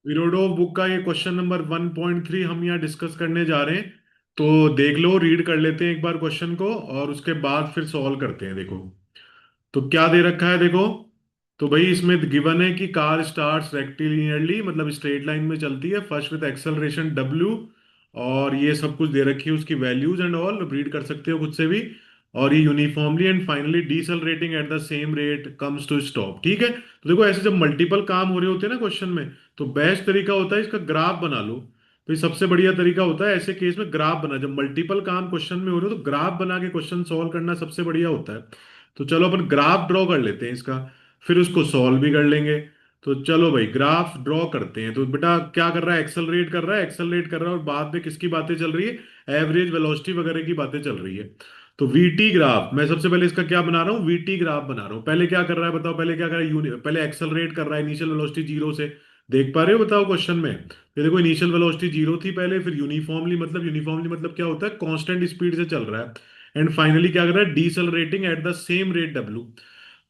Irodov book का ये question number 1.3 हम यहाँ डिस्कस करने जा रहे हैं। तो देख लो, रीड कर लेते हैं एक बार क्वेश्चन को और उसके बाद फिर सॉल्व करते हैं। देखो तो क्या दे रखा है, देखो। तो भाई इसमें गिवन है कि कार स्टार्ट्स रेक्टिलिनियरली, मतलब स्ट्रेट लाइन में चलती है, फर्स्ट विद एक्सेलरेशन W। और ये सब कुछ दे रखी है, उसकी वैल्यूज एंड ऑल रीड कर सकते हो खुद से भी। और ये uniformly and finally decelerating at the same rate comes to stop. ठीक है, तो देखो ऐसे जब मल्टीपल काम हो रहे होते हैं ना क्वेश्चन में, तो बेस्ट तरीका होता है इसका ग्राफ बना लो। तो ये सबसे बढ़िया तरीका होता है ऐसे केस में ग्राफ बना। जब मल्टीपल काम क्वेश्चन में हो रहे हो तो ग्राफ बना के क्वेश्चन सॉल्व करना सबसे बढ़िया होता है। तो चलो अपन ग्राफ ड्रॉ कर लेते हैं इसका, फिर उसको सॉल्व भी कर लेंगे। तो चलो भाई ग्राफ ड्रॉ करते हैं। तो बेटा क्या कर रहा है, एक्सेलरेट कर रहा है, एक्सेलरेट कर रहा है, और बाद में किसकी बातें चल रही है, एवरेज वेलोसिटी वगैरह की बातें चल रही है। तो वीटी ग्राफ, मैं सबसे पहले इसका क्या बना रहा हूँ, वीटी ग्राफ बना रहा हूँ। पहले क्या कर रहा है बताओ, पहले क्या कर रहा है, पहले एक्सेलरेट कर रहा है इनिशियल वेलोसिटी जीरो से। देख पा रहे हो बताओ क्वेश्चन में। ये देखो इनिशियल वेलोसिटी जीरो थी पहले, फिर यूनिफॉर्मली मतलब क्या होता है, कांस्टेंट स्पीड से चल रहा है। एंड फाइनली क्या कर रहा है, decelerating at the same rate W।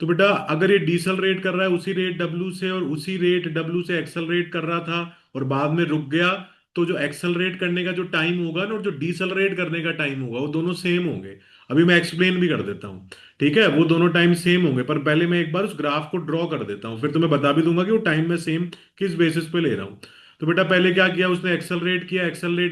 तो बेटा अगर ये डीसेलरेट कर रहा है उसी रेट W से, और उसी रेट W से एक्सेलरेट कर रहा था और बाद में रुक गया, तो जो एक्सेलरेट करने का जो टाइम होगा ना और जो डीसेलरेट करने का टाइम होगा वो दोनों सेम होंगे। अभी मैं एक्सप्लेन भी कर देता हूँ। ठीक है, वो दोनों टाइम सेम होंगे, पर पहले मैं एक बार उस ग्राफ को ड्रॉ कर देता हूँ, फिर तुम्हें बता भी दूंगा कि वो टाइम में सेम किस बेसिस पे ले रहा हूँ। तो बेटा पहले क्या किया उसने, एक्सेलरेट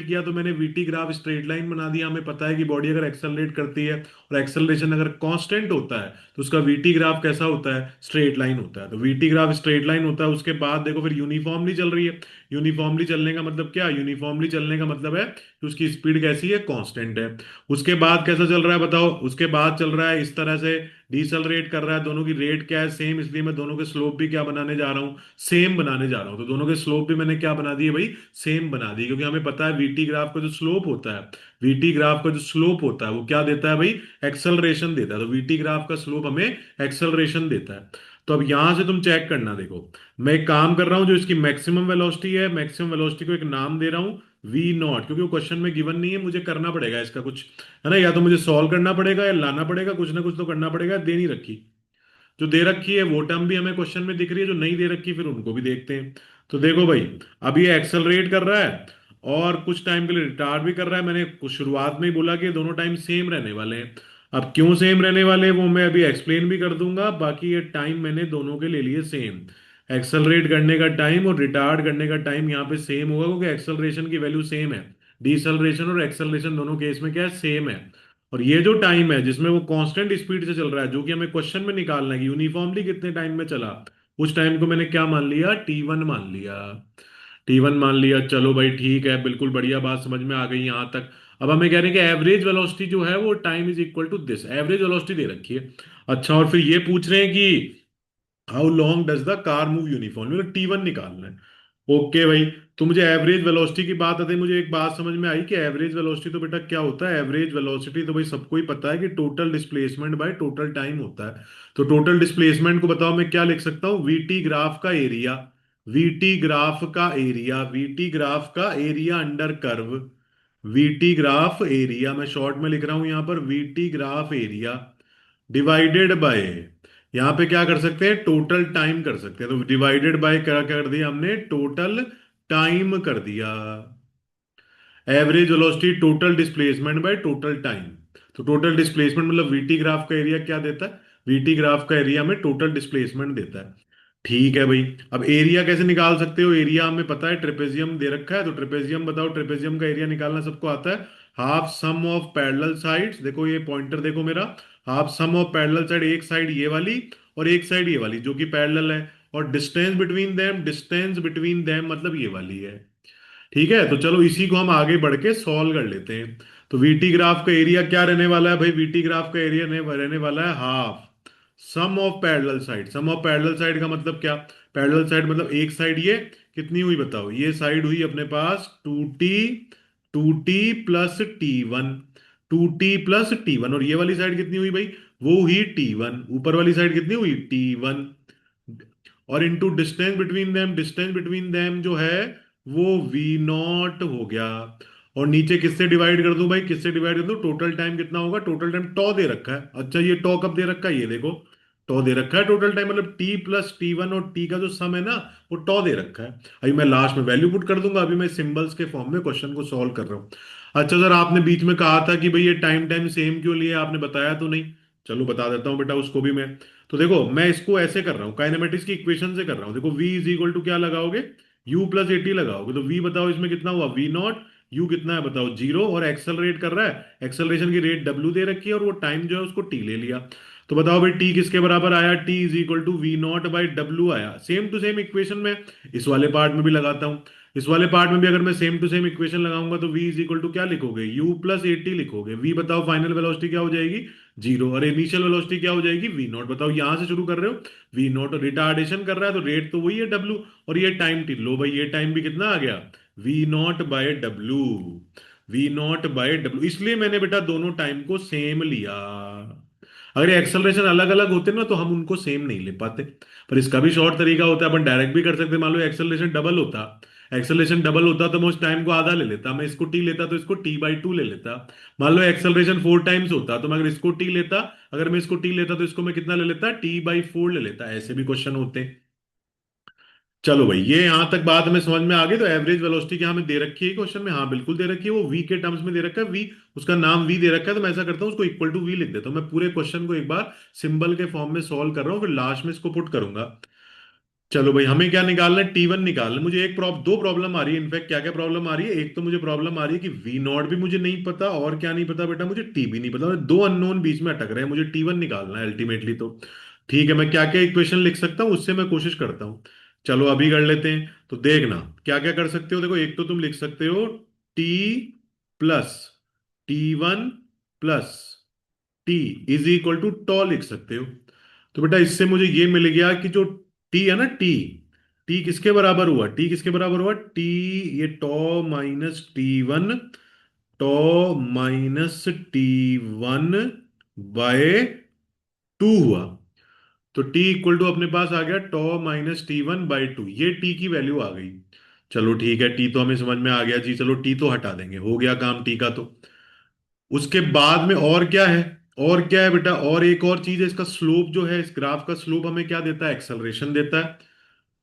किया तो मैंने वीटी ग्राफ स्ट्रेट लाइन बना दिया। हमें पता है कि बॉडी अगर एक्सेलरेट करती है और एक्सेलरेशन अगर कांस्टेंट होता है तो उसका वीटी ग्राफ कैसा होता है, स्ट्रेट लाइन होता है। तो वीटी ग्राफ स्ट्रेट लाइन होता है। उसके बाद देखो फिर यूनिफॉर्मली चल रही है। यूनिफॉर्मली चलने का मतलब क्या, यूनिफॉर्मली चलने का मतलब है कि उसकी स्पीड कैसी है, कांस्टेंट है। उसके बाद कैसा चल रहा है बताओ, उसके बाद चल रहा है इस तरह से, डीसेलरेट कर रहा है, दोनों की रेट क्या है, सेम, इसलिए मैं दोनों के स्लोप भी क्या बनाने जा रहा हूँ, सेम बनाने जा रहा हूँ। तो दोनों के स्लोप भी मैंने क्या बना दिए भाई, सेम बना दिए, क्योंकि हमें पता है वीटी ग्राफ का जो स्लोप होता है, वीटी ग्राफ का जो स्लोप होता है वो क्या देता है भाई, एक्सेलरेशन देता है। तो वीटी ग्राफ का स्लोप हमें एक्सेलरेशन देता है। तो अब यहां से तुम चेक करना, देखो मैं एक काम कर रहा हूं, जो इसकी मैक्सिमम वेलोसिटी है, मैक्सिमम वेलोसिटी को एक नाम दे रहा हूं वी नॉट, क्योंकि वो क्वेश्चन में गिवन नहीं है, मुझे करना पड़ेगा इसका कुछ, है ना। या तो मुझे सॉल्व करना पड़ेगा या लाना पड़ेगा, कुछ ना कुछ तो करना पड़ेगा। दे नहीं रखी, जो दे रखी है वो टर्म भी हमें क्वेश्चन में दिख रही है, जो नहीं दे रखी फिर उनको भी देखते हैं। तो देखो भाई, अब ये एक्सेलरेट कर रहा है और कुछ टाइम के लिए रिटार्ड भी कर रहा है। मैंने कुछ शुरुआत में ही बोला कि ये दोनों टाइम सेम रहने वाले हैं। अब क्यों सेम रहने वाले हैं वो मैं अभी एक्सप्लेन भी कर दूंगा। बाकी ये टाइम मैंने दोनों के ले लिए सेम, एक्सेलरेट करने का टाइम और रिटार्ड करने का टाइम यहाँ पे सेम होगा, क्योंकि एक्सेलरेशन की वैल्यू सेम है। डिसलरेशन और एक्सेलरेशन दोनों केस में क्या है, सेम है। और ये जो टाइम है जिसमें वो कांस्टेंट स्पीड से चल रहा है, जो कि हमें क्वेश्चन में निकालना है कि यूनिफॉर्मली कितने टाइम में चला, उस टाइम को मैंने क्या मान लिया, T1 मान लिया। T1 मान लिया, चलो भाई ठीक है, बिल्कुल बढ़िया, बात समझ में आ गई यहां तक। अब हमें कह रहे हैं कि एवरेज वेलोसिटी जो है वो time is equal to this, average velocity दे रखी है। अच्छा, और फिर ये पूछ रहे हैं कि how long does the car move uniformly, मतलब T1 निकालना है। ओके भाई, तो मुझे एवरेज वेलोसिटी की बात आती है, मुझे एक बात समझ में आई कि एवरेज वेलोसिटी तो बेटा क्या होता है, एवरेज वेलोसिटी तो भाई सबको ही पता है कि total displacement by total time होता है। तो टोटल डिस्प्लेसमेंट को बताओ मैं क्या लिख सकता हूँ, वीटी ग्राफ का एरिया, वीटी ग्राफ का area under curve, VT graph area मैं शॉर्ट में लिख रहा हूं यहां पर, VT graph area divided by, यहां पे क्या कर सकते हैं, टोटल टाइम कर सकते हैं। तो डिवाइडेड बाय क्या कर दिया हमने, टोटल टाइम कर दिया। Average velocity total displacement by total time. तो टोटल डिस्प्लेसमेंट मतलब वीटी ग्राफ का एरिया क्या देता है, वीटी ग्राफ का एरिया में टोटल डिस्प्लेसमेंट देता है। ठीक है भाई, अब एरिया कैसे निकाल सकते हो, एरिया हमें पता है, ट्रेपेजियम दे रखा है। तो ट्रेपेजियम बताओ, ट्रेपेजियम का एरिया निकालना सबको आता है, half sum of parallel sides, देखो ये पॉइंटर देखो मेरा, half sum of parallel side, एक साइड ये वाली और एक साइड ये वाली जो कि पैरेलल है, और डिस्टेंस बिटवीन देम मतलब ये वाली है। ठीक है, तो चलो इसी को हम आगे बढ़ के सॉल्व कर लेते हैं। तो वीटी ग्राफ का एरिया क्या रहने वाला है भाई, वीटी ग्राफ का एरिया रहने वाला है half sum of parallel side. Sum of parallel side का मतलब क्या, पैरेलल साइड मतलब एक साइड ये कितनी हुई बताओ, ये साइड हुई अपने पास 2T, 2T plus T1, 2T plus T1, और ये वाली साइड कितनी हुई भाई, वो हुई T1, ऊपर वाली साइड कितनी हुई T1, और इनटू डिस्टेंस बिटवीन देम जो है वो वी नॉट हो गया। और नीचे किससे डिवाइड कर दूं भाई, किससे डिवाइड कर दूं, टोटल टाइम कितना होगा, टोटल टाइम टॉ दे रखा है। अच्छा, ये टॉ कब दे रखा है, ये देखो, टॉ दे रखा है टोटल टाइम, मतलब टी प्लस टी वन और टी का जो सम है ना, वो टॉ दे रखा है। अभी मैं लास्ट में वैल्यू पुट कर दूंगा, अभी मैं सिंबल्स के फॉर्म में क्वेश्चन को सॉल्व कर रहा हूँ। अच्छा सर, आपने बीच में कहा था कि भाई ये टाइम टाइम सेम क्यों लिए, आपने बताया तो नहीं। चलो बता देता हूँ बेटा उसको भी मैं। तो देखो मैं इसको ऐसे कर रहा हूँ, काइनेमेटिक्स की इक्वेशन से कर रहा हूँ। देखो v इज इक्वल टू क्या लगाओगे, u प्लस ए टी लगाओगे। तो v बताओ इसमें कितना हुआ, v नॉट। u कितना है बताओ, जीरो, और एक्सेलरेट कर रहा है, एक्सेलरेशन की रेट w दे रखी है, और वो टाइम जो है उसको t ले लिया। तो बताओ भाई t किसके बराबर आया, t is equal to V naught by W आया। सेम टू सेम इक्वेशन में इस वाले पार्ट में भी लगाता हूं। इस वाले पार्ट में भी अगर मैं सेम टू सेम इक्वेशन लगाऊंगा तो v इज इक्वल टू क्या लिखोगे, u प्लस ए टी लिखोगे। v बताओ फाइनल वेलोसिटी क्या हो जाएगी, जीरो, और इनिशियल वेलोसिटी क्या हो जाएगी, वी नॉट। बताओ यहां से शुरू कर रहे हो, वी नॉट रिटार्डेशन कर रहा है तो रेट तो वही है w, और ये टाइम टी, लो भाई ये टाइम भी कितना आ गया, V naught by W. V naught by W, इसलिए मैंने बेटा दोनों टाइम को सेम लिया। अगर ये एक्सेलरेशन अलग अलग होते ना तो हम उनको सेम नहीं ले पाते। पर इसका भी शॉर्ट तरीका होता है, अपन डायरेक्ट भी कर सकते। मान लो एक्सेलरेशन डबल होता, एक्सेलरेशन डबल होता तो मैं उस टाइम को आधा ले लेता, मैं इसको टी लेता तो इसको टी बाई टू ले लेता। मान लो एक्सेलरेशन फोर टाइम्स होता तो मैं अगर इसको टी लेता, अगर मैं इसको टी लेता तो इसको मैं कितना ले लेता, टी बाई फोर ले लेता। ऐसे भी क्वेश्चन होते हैं। चलो भाई, ये यहां तक बात हमें समझ में आ गई। तो एवरेज वेलोसिटी क्या हमें दे रखी है क्वेश्चन में, हाँ बिल्कुल दे रखी है, वो वी के टर्म्स में दे रखा है। वी, उसका नाम वी दे रखा है, तो मैं ऐसा करता हूँ उसको इक्वल टू वी लिख देता हूँ। मैं पूरे क्वेश्चन को एक बार सिंबल के फॉर्म में सॉल्व कर रहा हूँ, फिर लास्ट में इसको पुट करूंगा। चलो भाई, हमें क्या निकालना है, टी वन निकालना है। मुझे दो प्रॉब्लम आ रही है, इनफैक्ट क्या क्या प्रॉब्लम आ रही है। एक तो मुझे प्रॉब्लम आ रही है कि वी नॉट भी मुझे नहीं पता, और क्या नहीं पता बेटा, मुझे टी भी नहीं पता। दो अननोन बीच में अटक रहे हैं, मुझे टी वन निकालना है अल्टीमेटली। तो ठीक है, मैं क्या क्या इक्वेशन लिख सकता हूँ उससे मैं कोशिश करता हूँ। चलो अभी कर लेते हैं। तो देखना क्या क्या कर सकते हो। देखो एक तो तुम लिख सकते हो T plus T one plus T is equal to tau लिख सकते हो। तो बेटा इससे मुझे ये मिल गया कि जो टी है ना, टी, टी किसके बराबर हुआ, टी किसके बराबर हुआ, टी, ये tau minus T one, tau minus T one by two हुआ। तो टी इक्वल टू अपने पास आ गया tau minus T one by two, ये टी की वैल्यू आ गई। चलो ठीक है, टी तो हमें समझ में आ गया जी, चलो टी तो हटा देंगे, हो गया काम टी का। तो उसके बाद में और क्या है, और क्या है बेटा, और एक और चीज है, इसका स्लोप जो है, इस ग्राफ का स्लोप हमें क्या देता है, एक्सेलरेशन देता है।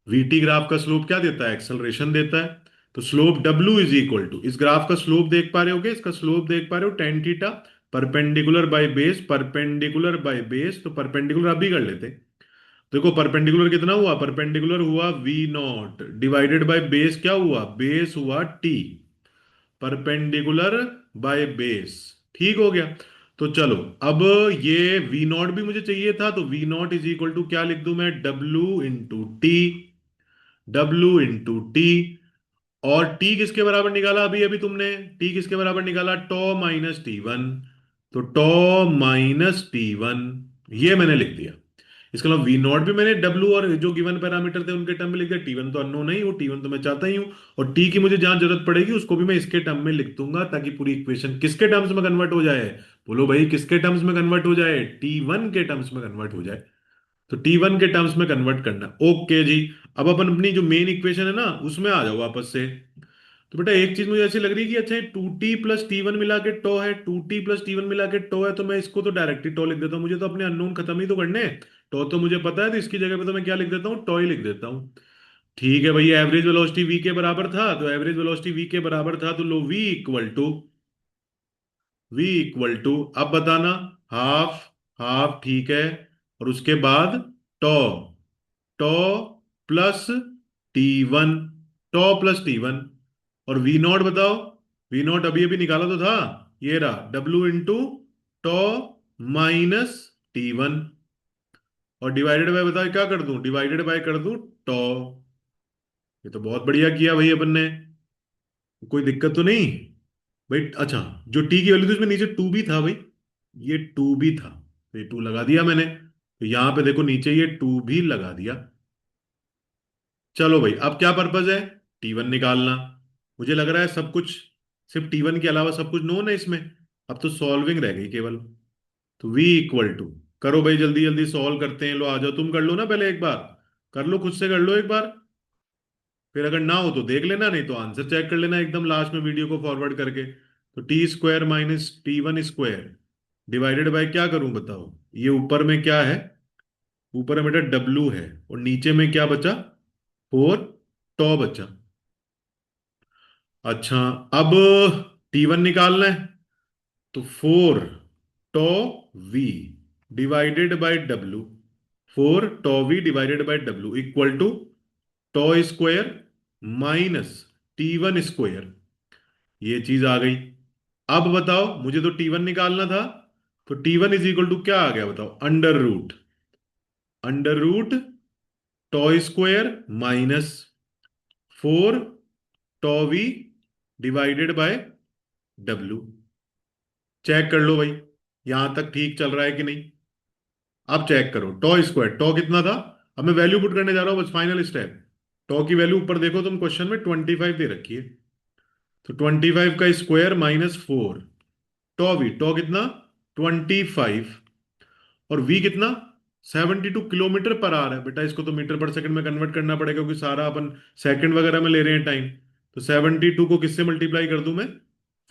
वीटी ग्राफ का स्लोप क्या देता है, एक्सेलरेशन देता है। तो slope W is equal to, इस ग्राफ का स्लोप देख पा रहे होगे, इसका स्लोप देख पा रहे हो, tan theta perpendicular by base, perpendicular by base. तो परपेंडिकुलर अभी कर लेते हैं। देखो परपेंडिकुलर कितना हुआ, परपेंडिकुलर हुआ V naught divided by base, क्या हुआ, बेस हुआ टी, परपेंडिकुलर बाय बेस। ठीक हो गया। तो चलो, अब ये वी नॉट भी मुझे चाहिए था, तो V naught is equal to क्या लिख दूं मैं, W into T, W into T. और टी किसके बराबर निकाला अभी अभी तुमने, टी किसके बराबर निकाला, टॉ माइनस टी वन। तो टॉ माइनस टी वन, ये मैंने लिख दिया। इसके अलावा वी नॉट भी मैंने डब्ल्यू और जो गिवन पैरामीटर थे उनके टर्म में लिख दिया। टी वन तो अननोन नहीं, वो टी वन तो मैं चाहता ही हूँ। और टी की मुझे जहां जरूरत पड़ेगी उसको भी मैं इसके टर्म में लिख दूंगा, ताकि पूरी इक्वेशन किसके टर्म्स में कन्वर्ट हो जाए, बोलो भाई किसके टर्म्स में कन्वर्ट हो जाए, टी वन के टर्म्स में कन्वर्ट हो जाए। तो टी वन के टर्म्स में कन्वर्ट करना, ओके जी। अब अपन अपनी जो मेन इक्वेशन है ना उसमें आ जाओ वापस से। तो बेटा एक चीज मुझे ऐसी लग रही है कि अच्छा, two T plus T one मिला के टो है, two T plus T one मिला के टो है, तो मैं इसको तो डायरेक्टली टो लिख देता हूँ, मुझे तो अपने अननोन खत्म ही तो करने हैं। टो तो मुझे पता है, तो इसकी जगह पे तो मैं क्या लिख देता हूँ, टॉय लिख देता हूँ। ठीक है भैया, एवरेज वेलोसिटी v के बराबर था, तो एवरेज वेलोसिटी v के बराबर था, तो लो v इक्वल टू, अब बताना, हाफ, हाफ ठीक है, और उसके बाद टॉ, टॉ प्लस टी वन, टॉ प्लस टी वन, और वी नॉट बताओ, वी नॉट अभी अभी निकाला तो था, ये रहा डब्ल्यू इंटू टॉ माइनस टी वन, और डिवाइडेड बाय बताओ क्या कर दूं, डिवाइडेड बाय कर दूं टॉ। ये तो बहुत बढ़िया किया भाई अपन ने, कोई दिक्कत तो नहीं भाई। अच्छा, जो टी की वैल्यू थी उसमें नीचे टू भी था भाई, ये टू भी था, तो ये टू लगा दिया मैंने। तो यहां पे देखो नीचे ये टू भी लगा दिया। चलो भाई, अब क्या पर्पज है, टी वन निकालना। मुझे लग रहा है सब कुछ, सिर्फ टी वन के अलावा सब कुछ नोन है इसमें। अब तो सॉल्विंग रह गई केवल। तो v इक्वल टू, करो भाई जल्दी जल्दी सॉल्व करते हैं। लो आ जाओ, तुम कर लो ना पहले एक बार, कर लो खुद से कर लो एक बार, फिर अगर ना हो तो देख लेना, नहीं तो आंसर चेक कर लेना एकदम लास्ट में वीडियो को फॉरवर्ड करके। तो T square minus T one square divided by क्या करूं बताओ, ये ऊपर में क्या है, ऊपर में बेटा डब्लू है और नीचे में क्या बचा? 4 टॉ बचा। अच्छा, अब T1 निकालना है। तो 4 tau V divided by W, 4 tau V divided by W equal to tau square minus T1 square. ये चीज आ गई। अब बताओ, मुझे तो T1 निकालना था। तो T1 इज इक्वल टू क्या आ गया बताओ? Under root tau square minus 4 tau V divided by W. Check कर लो भाई, यहां तक ठीक चल रहा है कि नहीं। अब चेक करो, टॉ स्क्वायर, टॉ कितना था? अब मैं वैल्यू पुट करने जा रहा हूं, बस फाइनल स्टेप। टॉ की वैल्यू ऊपर देखो तुम, क्वेश्चन में 25 दे रखी है। तो 25 का स्क्वायर माइनस 4 टॉ वी, टॉ कितना? 25। और वी कितना? 72 किलोमीटर पर आवर है। बेटा इसको तो मीटर पर सेकंड में कन्वर्ट करना पड़ेगा, क्योंकि सारा अपन सेकंड वगैरह में ले रहे हैं टाइम। तो 72 को किससे मल्टीप्लाई कर दूं मैं?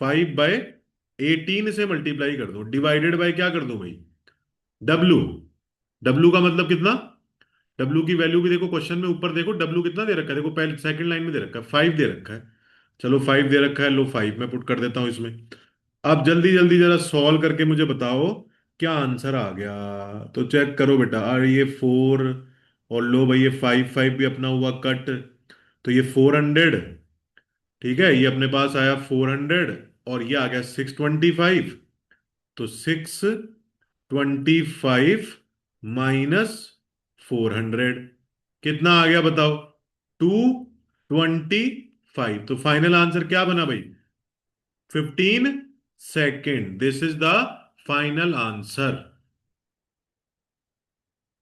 5/18 से मल्टीप्लाई कर दूं, डिवाइडेड बाय क्या कर दूं भाई? डब्लू। डब्लू का मतलब कितना? डब्लू की वैल्यू भी देखो क्वेश्चन में, ऊपर देखो डब्लू कितना दे रखा है, देखो पहले सेकंड लाइन में दे रखा है 5 दे रखा है। चलो 5 दे रखा है, लो 5 मैं पुट कर देता हूं इसमें। अब जल्दी जल्दी जरा सॉल्व करके मुझे बताओ क्या आंसर आ गया। तो चेक करो बेटा, और ये 4, और लो भाई ये 5 भी अपना हुआ कट। तो ये 400, ठीक है, ये अपने पास आया 400, और ये आ गया 625। तो 625 - 400 कितना आ गया बताओ? 225। तो फाइनल आंसर क्या बना भाई? 15 second. This is the final answer.